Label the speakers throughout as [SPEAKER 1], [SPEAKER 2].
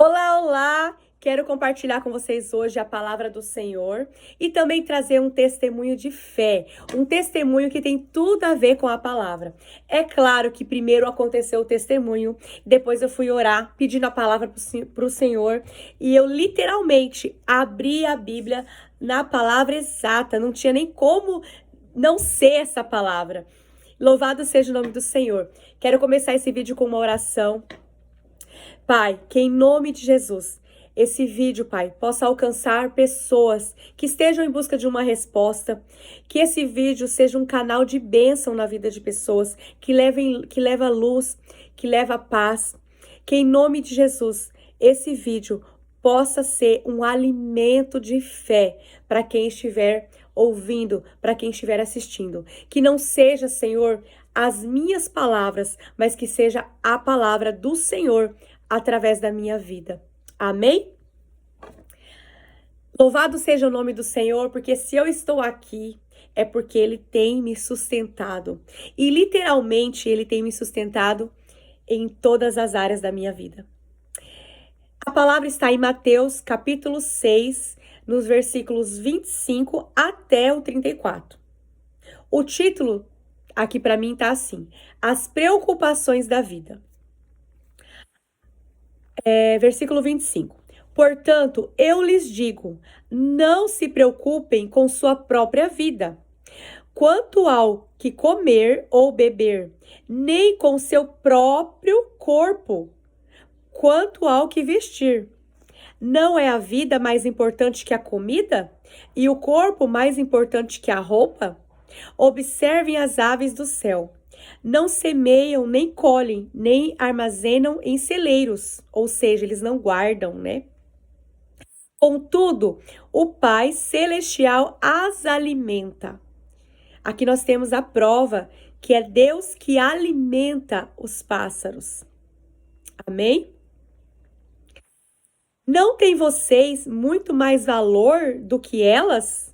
[SPEAKER 1] Olá, olá! Quero compartilhar com vocês hoje a palavra do Senhor e também trazer um testemunho de fé, um testemunho que tem tudo a ver com a palavra. É claro que primeiro aconteceu o testemunho, depois eu fui orar pedindo a palavra para o Senhor e eu literalmente abri a Bíblia na palavra exata, não tinha nem como não ser essa palavra. Louvado seja o nome do Senhor. Quero começar esse vídeo com uma oração. Pai, que em nome de Jesus, esse vídeo, Pai, possa alcançar pessoas que estejam em busca de uma resposta, que esse vídeo seja um canal de bênção na vida de pessoas, que leva luz, que leva paz, que em nome de Jesus, esse vídeo possa ser um alimento de fé para quem estiver ouvindo, para quem estiver assistindo. Que não seja, Senhor, as minhas palavras, mas que seja a palavra do Senhor através da minha vida. Amém? Louvado seja o nome do Senhor, porque se eu estou aqui, é porque Ele tem me sustentado. E literalmente Ele tem me sustentado em todas as áreas da minha vida. A palavra está em Mateus, capítulo 6, nos versículos 25 até o 34. O título aqui para mim está assim: As preocupações da vida. Versículo 25. Portanto, eu lhes digo, não se preocupem com sua própria vida, quanto ao que comer ou beber, nem com seu próprio corpo, quanto ao que vestir. Não é a vida mais importante que a comida? E o corpo mais importante que a roupa? Observem as aves do céu. Não semeiam, nem colhem, nem armazenam em celeiros, ou seja, eles não guardam, né? Contudo, o Pai Celestial as alimenta. Aqui nós temos a prova que é Deus que alimenta os pássaros. Amém? Não tem vocês muito mais valor do que elas?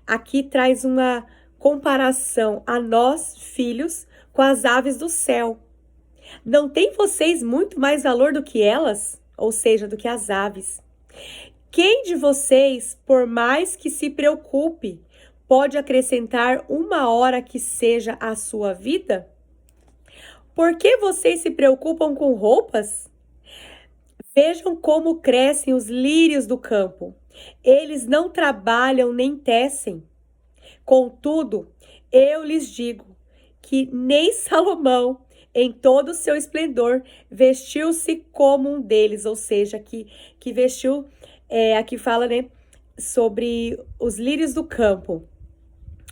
[SPEAKER 1] Aqui traz uma comparação a nós, filhos, com as aves do céu. Não tem vocês muito mais valor do que elas? Ou seja, do que as aves. Quem de vocês, por mais que se preocupe, pode acrescentar uma hora que seja à sua vida? Por que vocês se preocupam com roupas? Vejam como crescem os lírios do campo. Eles não trabalham nem tecem. Contudo, eu lhes digo que nem Salomão, em todo o seu esplendor, vestiu-se como um deles, ou seja, que vestiu, aqui fala, né, sobre os lírios do campo.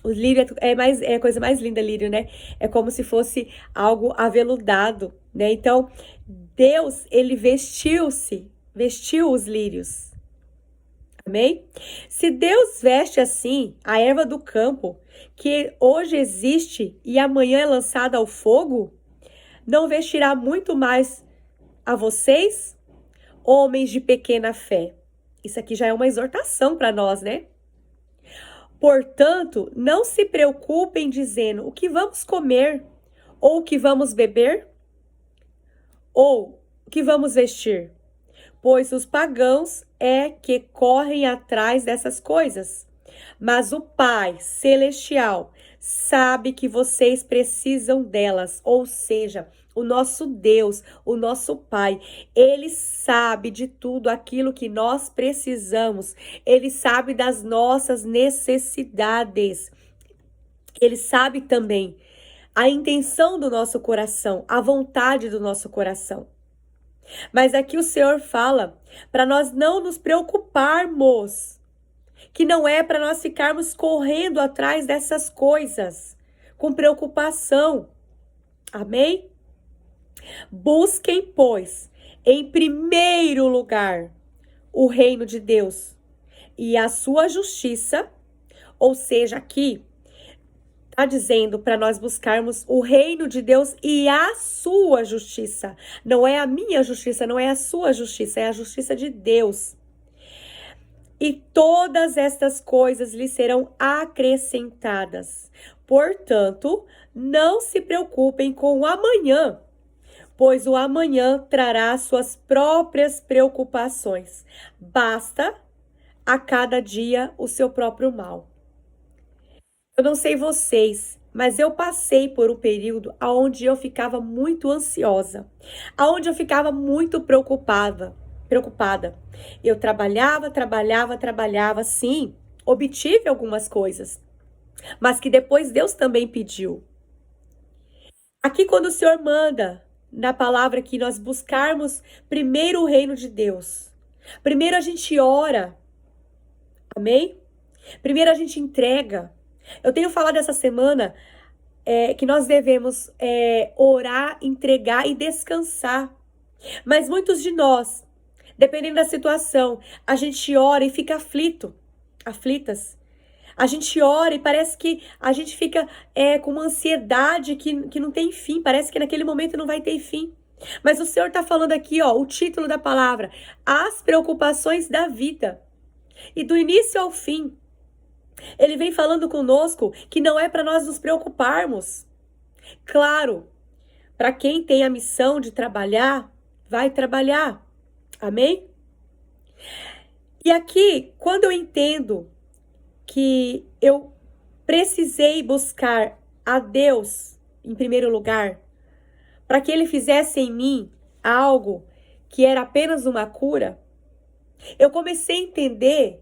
[SPEAKER 1] Os lírios é a coisa mais linda, lírio, né? É como se fosse algo aveludado, né? Então, Deus, ele vestiu os lírios. Amém? Se Deus veste assim a erva do campo, que hoje existe e amanhã é lançada ao fogo, não vestirá muito mais a vocês, homens de pequena fé? Isso aqui já é uma exortação para nós, né? Portanto, não se preocupem dizendo o que vamos comer, ou o que vamos beber, ou o que vamos vestir, pois os pagãos é que correm atrás dessas coisas. Mas o Pai Celestial sabe que vocês precisam delas, ou seja, o nosso Deus, o nosso Pai, Ele sabe de tudo aquilo que nós precisamos, Ele sabe das nossas necessidades, Ele sabe também a intenção do nosso coração, a vontade do nosso coração. Mas aqui o Senhor fala para nós não nos preocuparmos, que não é para nós ficarmos correndo atrás dessas coisas, com preocupação. Amém? Busquem, pois, em primeiro lugar, o reino de Deus e a sua justiça, ou seja, aqui está dizendo para nós buscarmos o reino de Deus e a sua justiça. Não é a minha justiça, não é a sua justiça, é a justiça de Deus. E todas estas coisas lhe serão acrescentadas. Portanto, não se preocupem com o amanhã, pois o amanhã trará suas próprias preocupações. Basta a cada dia o seu próprio mal. Eu não sei vocês, mas eu passei por um período onde eu ficava muito ansiosa, onde eu ficava muito preocupada. Eu trabalhava, sim, obtive algumas coisas, mas que depois Deus também pediu. Aqui quando o Senhor manda na palavra que nós buscarmos primeiro o reino de Deus, primeiro a gente ora, amém? Primeiro a gente entrega. Eu tenho falado essa semana que nós devemos orar, entregar e descansar. Mas muitos de nós, dependendo da situação, a gente ora e fica aflitas. A gente ora e parece que a gente fica com uma ansiedade que não tem fim. Parece que naquele momento não vai ter fim. Mas o Senhor está falando aqui, ó, o título da palavra, as preocupações da vida. E do início ao fim, Ele vem falando conosco que não é para nós nos preocuparmos. Claro, para quem tem a missão de trabalhar, vai trabalhar. Amém? E aqui, quando eu entendo que eu precisei buscar a Deus em primeiro lugar, para que Ele fizesse em mim algo que era apenas uma cura, eu comecei a entender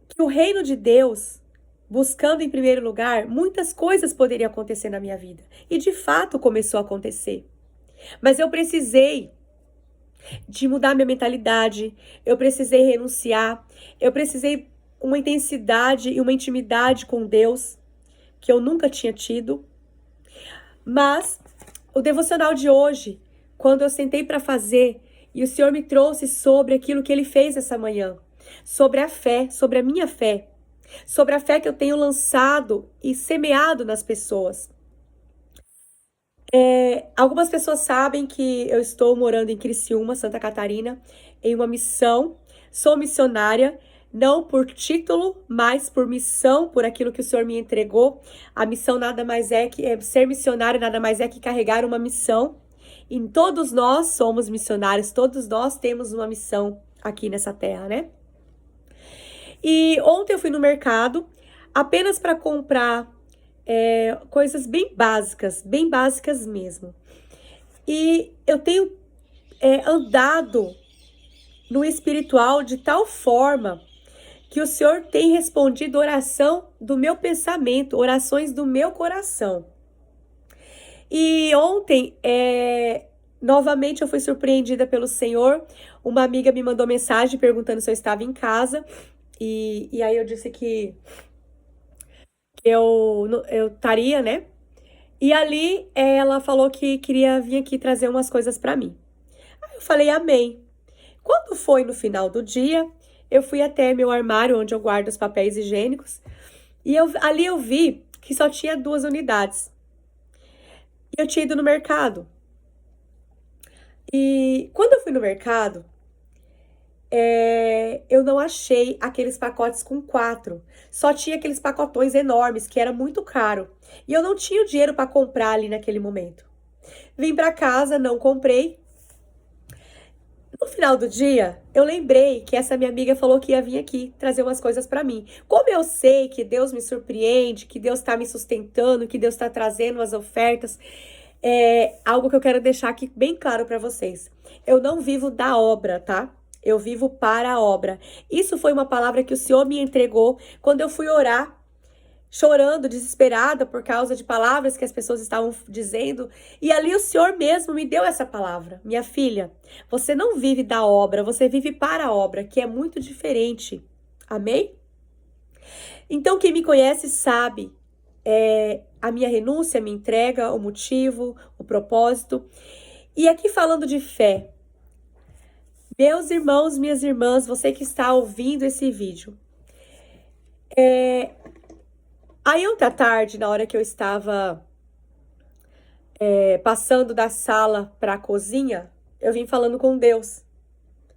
[SPEAKER 1] que o reino de Deus, buscando em primeiro lugar, muitas coisas poderiam acontecer na minha vida. E de fato começou a acontecer. Mas eu precisei de mudar minha mentalidade, eu precisei renunciar, eu precisei uma intensidade e uma intimidade com Deus que eu nunca tinha tido. Mas o devocional de hoje, quando eu sentei para fazer e o Senhor me trouxe sobre aquilo que Ele fez essa manhã, sobre a fé, sobre a minha fé, sobre a fé que eu tenho lançado e semeado nas pessoas. Algumas pessoas sabem que eu estou morando em Criciúma, Santa Catarina, em uma missão. Sou missionária, não por título, mas por missão, por aquilo que o Senhor me entregou. A missão nada mais ser missionário nada mais é que carregar uma missão. E todos nós somos missionários, todos nós temos uma missão aqui nessa terra, né? E ontem eu fui no mercado apenas para comprar coisas bem básicas mesmo. E eu tenho andado no espiritual de tal forma que o Senhor tem respondido oração do meu pensamento, orações do meu coração. E ontem, novamente eu fui surpreendida pelo Senhor. Uma amiga me mandou mensagem perguntando se eu estava em casa. E aí eu disse que eu estaria, né? E ali ela falou que queria vir aqui trazer umas coisas para mim. Aí eu falei, amém. Quando foi no final do dia, eu fui até meu armário, onde eu guardo os papéis higiênicos. E ali eu vi que só tinha 2 unidades. E eu tinha ido no mercado. E quando eu fui no mercado, eu não achei aqueles pacotes com 4. Só tinha aqueles pacotões enormes, que era muito caro. E eu não tinha o dinheiro para comprar ali naquele momento. Vim para casa, não comprei. No final do dia, eu lembrei que essa minha amiga falou que ia vir aqui trazer umas coisas para mim. Como eu sei que Deus me surpreende, que Deus está me sustentando, que Deus está trazendo as ofertas, algo que eu quero deixar aqui bem claro para vocês. Eu não vivo da obra, tá? Eu vivo para a obra. Isso foi uma palavra que o Senhor me entregou quando eu fui orar, chorando, desesperada por causa de palavras que as pessoas estavam dizendo. E ali o Senhor mesmo me deu essa palavra. Minha filha, você não vive da obra, você vive para a obra, que é muito diferente. Amém? Então, quem me conhece sabe a minha renúncia, a minha entrega, o motivo, o propósito. E aqui falando de fé, meus irmãos, minhas irmãs, você que está ouvindo esse vídeo. Aí ontem à tarde, na hora que eu estava passando da sala para a cozinha, eu vim falando com Deus.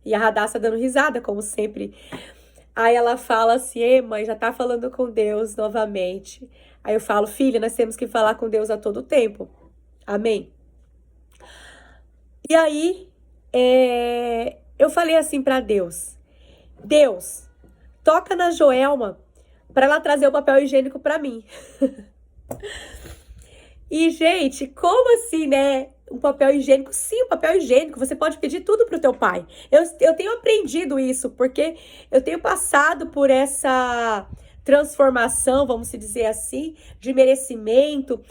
[SPEAKER 1] E a Radassa dando risada, como sempre. Aí ela fala assim, mãe, já tá falando com Deus novamente. Aí eu falo, filha, nós temos que falar com Deus a todo tempo. Amém? E aí, eu falei assim para Deus: Deus, toca na Joelma para ela trazer o papel higiênico para mim. E, gente, como assim, né? Um papel higiênico? Sim, um papel higiênico. Você pode pedir tudo pro teu pai. Eu tenho aprendido isso, porque eu tenho passado por essa transformação, vamos dizer assim, de merecimento,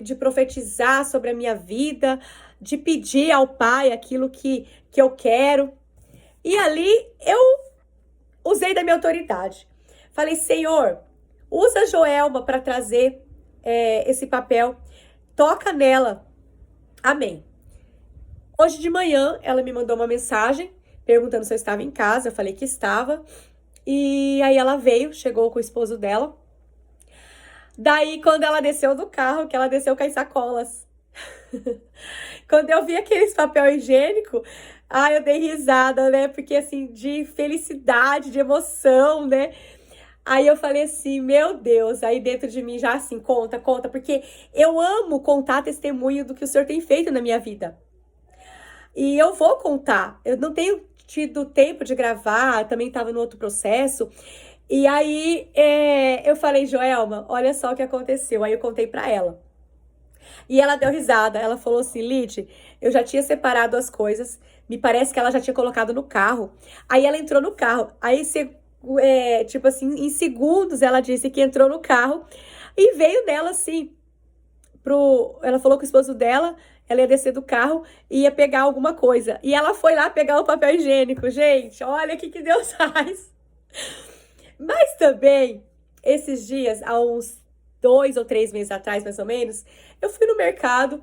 [SPEAKER 1] de profetizar sobre a minha vida, de pedir ao pai aquilo que eu quero. E ali eu usei da minha autoridade. Falei, Senhor, usa a Joelma para trazer esse papel, toca nela. Amém. Hoje de manhã, ela me mandou uma mensagem perguntando se eu estava em casa. Eu falei que estava. E aí ela veio, chegou com o esposo dela. Daí, quando ela desceu do carro, que ela desceu com as sacolas. Quando eu vi aqueles papel higiênico, eu dei risada, né? Porque, assim, de felicidade, de emoção, né? Aí eu falei assim, meu Deus, aí dentro de mim já assim, conta, porque eu amo contar testemunho do que o Senhor tem feito na minha vida. E eu vou contar, eu não tenho tido tempo de gravar, também estava no outro processo. E aí eu falei, Joelma, olha só o que aconteceu. Aí eu contei pra ela. E ela deu risada, ela falou assim, Lid, eu já tinha separado as coisas, me parece que ela já tinha colocado no carro. Aí ela entrou no carro, aí você... tipo assim, em segundos ela disse que entrou no carro e veio dela assim, ela falou com o esposo dela, ela ia descer do carro e ia pegar alguma coisa. E ela foi lá pegar o papel higiênico, gente, olha o que Deus faz. Mas também, esses dias, há uns 2 ou 3 meses atrás, mais ou menos, eu fui no mercado.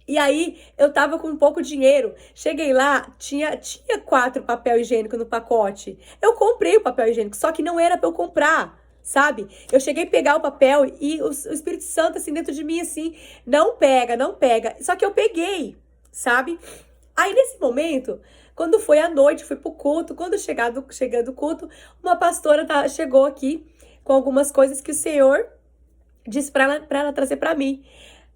[SPEAKER 1] E aí, eu tava com pouco dinheiro. Cheguei lá, tinha 4 papel higiênico no pacote. Eu comprei o papel higiênico, só que não era pra eu comprar, sabe? Eu cheguei a pegar o papel e o Espírito Santo, assim, dentro de mim, assim, não pega, não pega. Só que eu peguei, sabe? Aí, nesse momento, quando foi à noite, fui pro culto. Quando chegando o culto, uma pastora chegou aqui com algumas coisas que o Senhor disse pra ela trazer pra mim.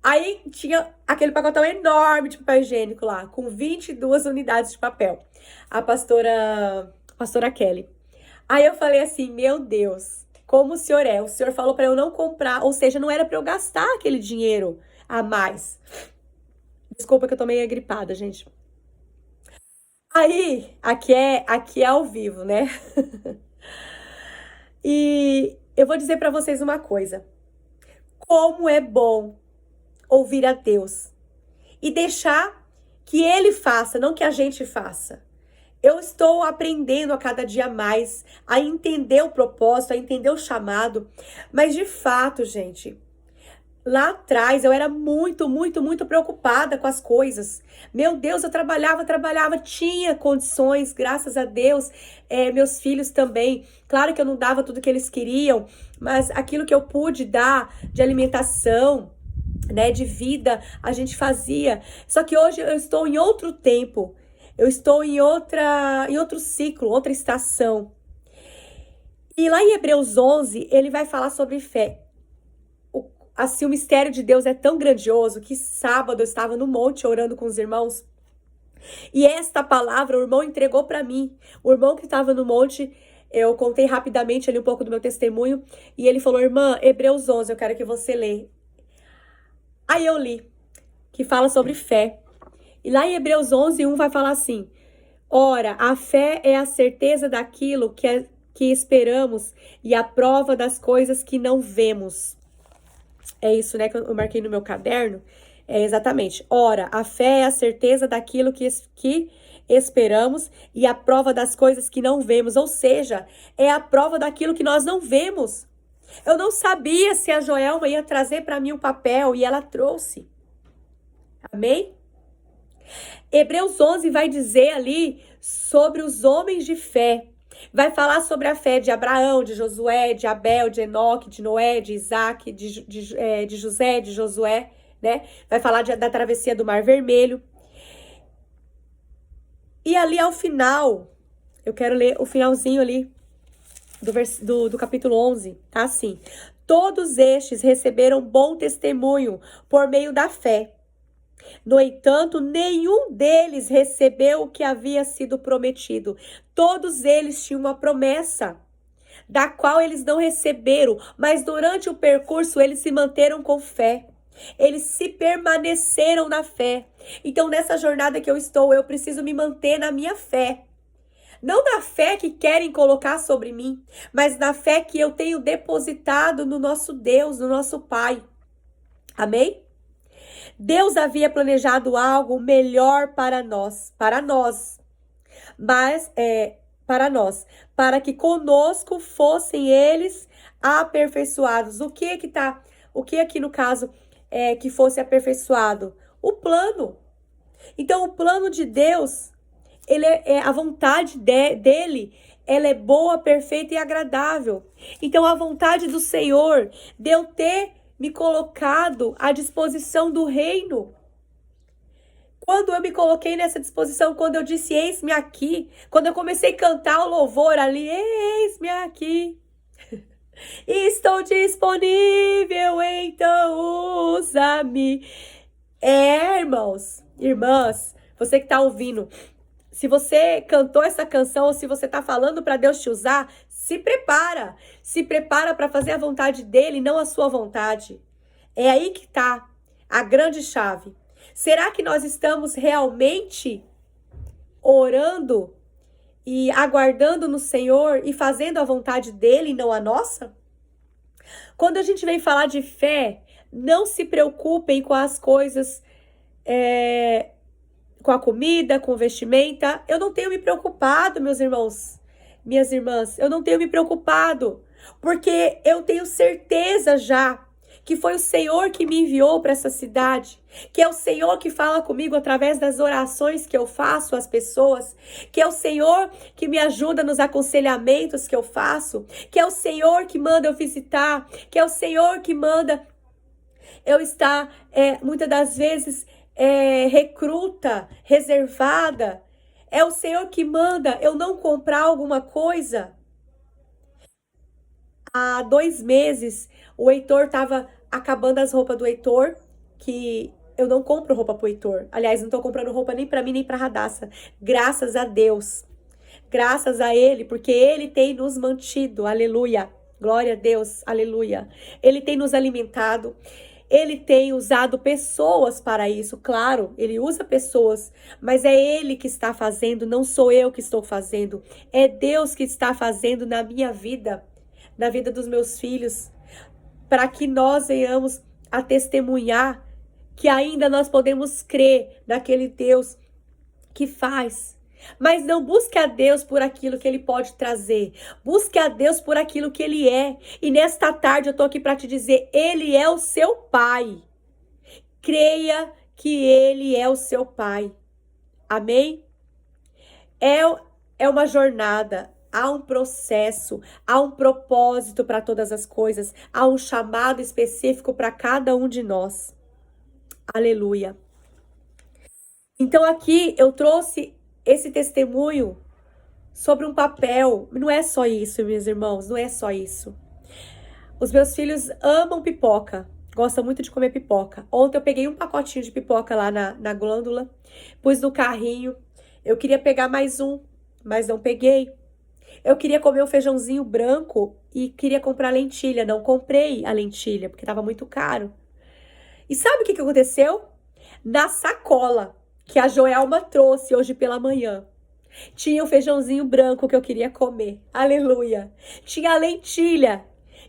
[SPEAKER 1] Aí tinha aquele pacotão enorme de papel higiênico lá, com 22 unidades de papel. A pastora Kelly. Aí eu falei assim, meu Deus, como o senhor é? O senhor falou para eu não comprar, ou seja, não era para eu gastar aquele dinheiro a mais. Desculpa que eu tô meio gripada, gente. Aí, aqui é ao vivo, né? E eu vou dizer para vocês uma coisa. Como é bom ouvir a Deus e deixar que Ele faça, não que a gente faça. Eu estou aprendendo a cada dia mais a entender o propósito, a entender o chamado, mas de fato, gente, lá atrás eu era muito, muito, muito preocupada com as coisas. Meu Deus, eu trabalhava, tinha condições, graças a Deus, meus filhos também. Claro que eu não dava tudo que eles queriam, mas aquilo que eu pude dar de alimentação, né, de vida, a gente fazia. Só que hoje eu estou em outro tempo. Eu estou em outro ciclo, outra estação. E lá em Hebreus 11, ele vai falar sobre fé. Assim, o mistério de Deus é tão grandioso que sábado eu estava no monte orando com os irmãos. E esta palavra o irmão entregou para mim. O irmão que estava no monte, eu contei rapidamente ali um pouco do meu testemunho. E ele falou, irmã, Hebreus 11, eu quero que você lê. Aí eu li, que fala sobre fé. E lá em Hebreus 11, 1 vai falar assim, ora, a fé é a certeza daquilo que esperamos e a prova das coisas que não vemos. É isso, né, que eu marquei no meu caderno. É exatamente. Ora, a fé é a certeza daquilo que esperamos e a prova das coisas que não vemos. Ou seja, é a prova daquilo que nós não vemos. Eu não sabia se a Joelma ia trazer para mim um papel e ela trouxe. Amém? Hebreus 11 vai dizer ali sobre os homens de fé. Vai falar sobre a fé de Abraão, de Josué, de Abel, de Enoque, de Noé, de Isaac, de José, de Josué, né? Vai falar da travessia do Mar Vermelho. E ali ao final, eu quero ler o finalzinho ali do capítulo 11, tá assim. Todos estes receberam bom testemunho por meio da fé. No entanto, nenhum deles recebeu o que havia sido prometido. Todos eles tinham uma promessa, da qual eles não receberam, mas durante o percurso eles se manteram com fé. Eles se permaneceram na fé. Então, nessa jornada que eu estou, eu preciso me manter na minha fé. Não na fé que querem colocar sobre mim, mas na fé que eu tenho depositado no nosso Deus, no nosso Pai. Amém? Deus havia planejado algo melhor para nós, mas para nós, para que conosco fossem eles aperfeiçoados. O que aqui no caso é que fosse aperfeiçoado? O plano. Então, o plano de Deus, ele a vontade dele, ela é boa, perfeita e agradável. Então, a vontade do Senhor de eu ter me colocado à disposição do reino. Quando eu me coloquei nessa disposição, quando eu disse, eis-me aqui, quando eu comecei a cantar o louvor ali, eis-me aqui, estou disponível, então usa-me. Irmãos, irmãs, você que está ouvindo, se você cantou essa canção ou se você está falando para Deus te usar, se prepara para fazer a vontade dele, não a sua vontade. É aí que está a grande chave. Será que nós estamos realmente orando e aguardando no Senhor e fazendo a vontade dele e não a nossa? Quando a gente vem falar de fé, não se preocupem com as coisas, com a comida, com vestimenta. Eu não tenho me preocupado, meus irmãos, minhas irmãs, eu não tenho me preocupado, porque eu tenho certeza já que foi o Senhor que me enviou para essa cidade, que é o Senhor que fala comigo através das orações que eu faço às pessoas, que é o Senhor que me ajuda nos aconselhamentos que eu faço, que é o Senhor que manda eu visitar, que é o Senhor que manda eu estar, muitas das vezes, recruta, reservada. É o Senhor que manda eu não comprar alguma coisa. Há 2 meses, o Heitor estava acabando as roupas do Heitor, que eu não compro roupa pro Heitor. Aliás, não tô comprando roupa nem pra mim, nem pra Radassa. Graças a Deus. Graças a Ele, porque Ele tem nos mantido. Aleluia. Glória a Deus. Aleluia. Ele tem nos alimentado. Ele tem usado pessoas para isso. Claro, Ele usa pessoas, mas é Ele que está fazendo, não sou eu que estou fazendo. É Deus que está fazendo na minha vida, na vida dos meus filhos, para que nós venhamos a testemunhar que ainda nós podemos crer naquele Deus que faz. Mas não busque a Deus por aquilo que Ele pode trazer. Busque a Deus por aquilo que Ele é. E nesta tarde eu tô aqui para te dizer, Ele é o seu Pai. Creia que Ele é o seu Pai. Amém? É uma jornada. Há um processo, há um propósito para todas as coisas, há um chamado específico para cada um de nós. Aleluia. Então aqui eu trouxe esse testemunho sobre um papel. Não é só isso, meus irmãos, não é só isso. Os meus filhos amam pipoca, gostam muito de comer pipoca. Ontem eu peguei um pacotinho de pipoca lá na glândula, pus no carrinho. Eu queria pegar mais um, mas não peguei. Eu queria comer um feijãozinho branco e queria comprar lentilha. Não comprei a lentilha, porque estava muito caro. E sabe o que aconteceu? Na sacola que a Joelma trouxe hoje pela manhã, tinha o feijãozinho branco que eu queria comer. Aleluia! Tinha a lentilha,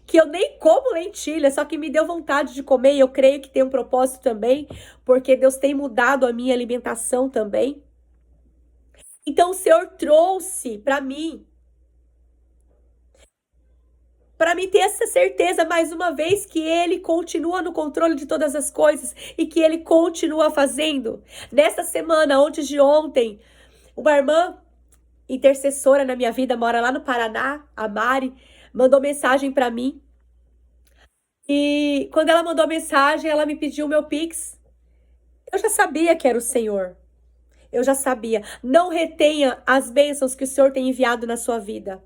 [SPEAKER 1] que eu nem como lentilha, só que me deu vontade de comer. E eu creio que tem um propósito também, porque Deus tem mudado a minha alimentação também. Então o Senhor trouxe para mim ter essa certeza mais uma vez que Ele continua no controle de todas as coisas e que Ele continua fazendo. Nessa semana, antes de ontem, uma irmã intercessora na minha vida, mora lá no Paraná, a Mari, mandou mensagem para mim. E quando ela mandou a mensagem, ela me pediu o meu Pix. Eu já sabia que era o Senhor. Eu já sabia. Não retenha as bênçãos que o Senhor tem enviado na sua vida.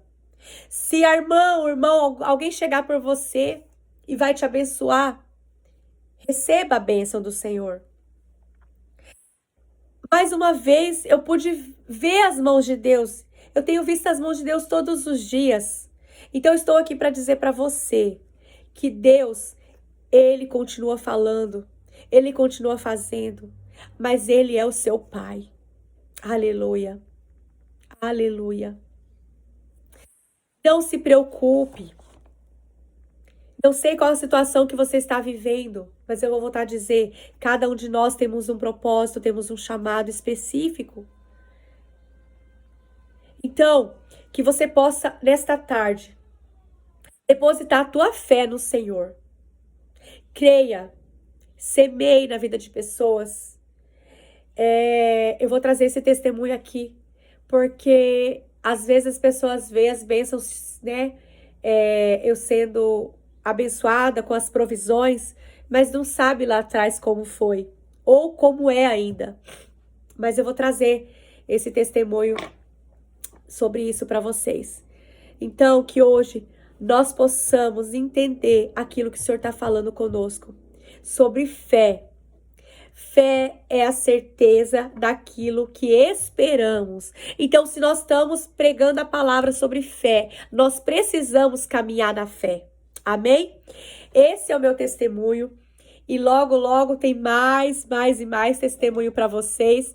[SPEAKER 1] Se a irmã, o irmão, alguém chegar por você e vai te abençoar, receba a bênção do Senhor. Mais uma vez, eu pude ver as mãos de Deus. Eu tenho visto as mãos de Deus todos os dias. Então, eu estou aqui para dizer para você que Deus, Ele continua falando, Ele continua fazendo, mas Ele é o seu Pai. Aleluia. Aleluia. Não se preocupe. Não sei qual a situação que você está vivendo, mas eu vou voltar a dizer, cada um de nós temos um propósito, temos um chamado específico. Então, que você possa, nesta tarde, depositar a tua fé no Senhor. Creia, semeie na vida de pessoas. Eu vou trazer esse testemunho aqui, porque às vezes as pessoas veem as bênçãos, né? Eu sendo abençoada com as provisões, mas não sabe lá atrás como foi, ou como é ainda. Mas eu vou trazer esse testemunho sobre isso para vocês. Então, que hoje nós possamos entender aquilo que o Senhor está falando conosco, sobre fé. Fé é a certeza daquilo que esperamos. Então, se nós estamos pregando a palavra sobre fé, nós precisamos caminhar na fé. Amém? Esse é o meu testemunho. E logo, logo tem mais e mais testemunho para vocês.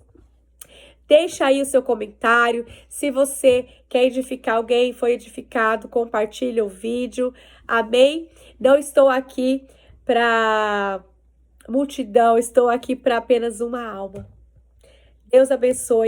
[SPEAKER 1] Deixa aí o seu comentário. Se você quer edificar alguém, foi edificado, compartilha o vídeo. Amém? Não estou aqui para multidão, estou aqui para apenas uma alma. Deus abençoe.